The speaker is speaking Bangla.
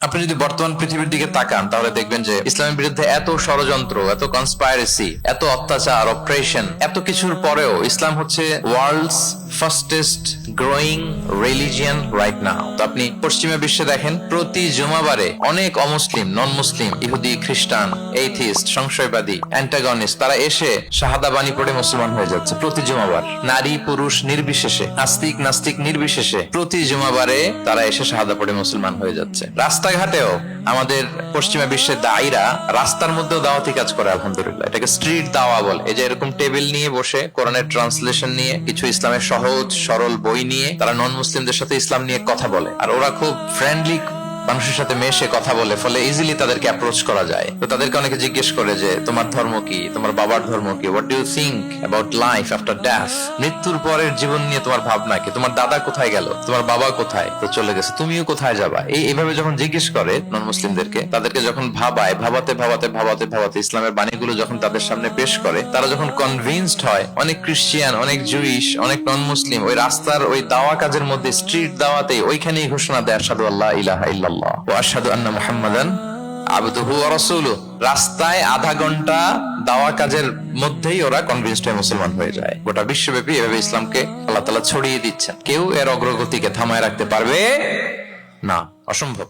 আপনি যদি বর্তমান পৃথিবীর দিকে তাকান তাহলে দেখবেন যে ইসলামের বিরুদ্ধে এত ষড়যন্ত্র, এত কনস্পাইরেসি, এত অত্যাচার, অপারেশন, এত কিছুর পরেও ইসলাম হচ্ছে world's fastest growing religion right now. তো আপনি পশ্চিমা বিশ্বে দেখেন প্রতি জুমাবারে অনেক অমুসলিম, নন মুসলিম, ইহুদি, খ্রিস্টান, এইথিস্ট, সংশয়বাদী, অ্যান্টাগনিস্ট তারা এসে শাহাদা বাণী পড়ে মুসলমান হয়ে যাচ্ছে প্রতি জুমাবার। নারী পুরুষ নির্বিশেষে, আস্তিক নাস্তিক নির্বিশেষে প্রতি জুমাবারে তারা এসে শাহাদা পড়ে মুসলমান হয়ে যাচ্ছে। রাস্তাঘাটেও আমাদের পশ্চিমা বিশ্বের দায়ীরা রাস্তার মধ্যেও দাওয়াতি কাজ করে, আলহামদুলিল্লাহ। এটাকে স্ট্রিট দাওয়া বলে। এই যে এরকম টেবিল নিয়ে বসে কোরআনের ট্রান্সলেশন নিয়ে, কিছু ইসলামের সহজ সরল বই নিয়ে তারা নন মুসলিমদের সাথে ইসলাম নিয়ে কথা বলে, আর ওরা খুব ফ্রেন্ডলি মানুষের সাথে মেশে কথা বলে, ফলে ইজিলি তাদেরকে অ্যাপ্রোচ করা যায়। তো তাদেরকে অনেকে জিজ্ঞেস করে যে তোমার ধর্ম কি, তোমার বাবার ধর্ম কি, what do you think about life after death, মৃত্যুর পরের জীবন নিয়ে তোমার ভাবনা কি, তোমার দাদা কোথায় গেল, তোমার বাবা কোথায়, তো চলে গেছে, তুমিও কোথায় যাবা। এইভাবে যখন জিজ্ঞেস করে নন মুসলিমদেরকে, তাদেরকে যখন ভাবায়, ভাবাতে ভাবাতে ভাবাতে ভাবাতে ইসলামের বাণীগুলো যখন তাদের সামনে পেশ করে, তারা যখন কনভিন্সড হয়, অনেক ক্রিশ্চিয়ান, অনেক জুইশ, অনেক নন মুসলিম ওই রাস্তার ওই দাওয়া কাজের মধ্যে, স্ট্রিট দাওয়াতে ওইখানেই ঘোষণা দেয় আশহাদু আল্লা ইলাহা ইল্লাল্লাহ ওয়া আশহাদু আন্না মুহাম্মাদান আবদুহু ওয়া রাসূলুহু। রাস্তায় আধা ঘন্টা দাওয়া কাজের মধ্যেই ওরা কনভিন্সড হয়ে মুসলমান হয়ে যায়। গোটা বিশ্বব্যাপী এভাবে ইসলামকে আল্লাহ তাআলা ছড়িয়ে দিচ্ছেন। কেউ এর অগ্রগতিকে থামায় রাখতে পারবে না, অসম্ভব।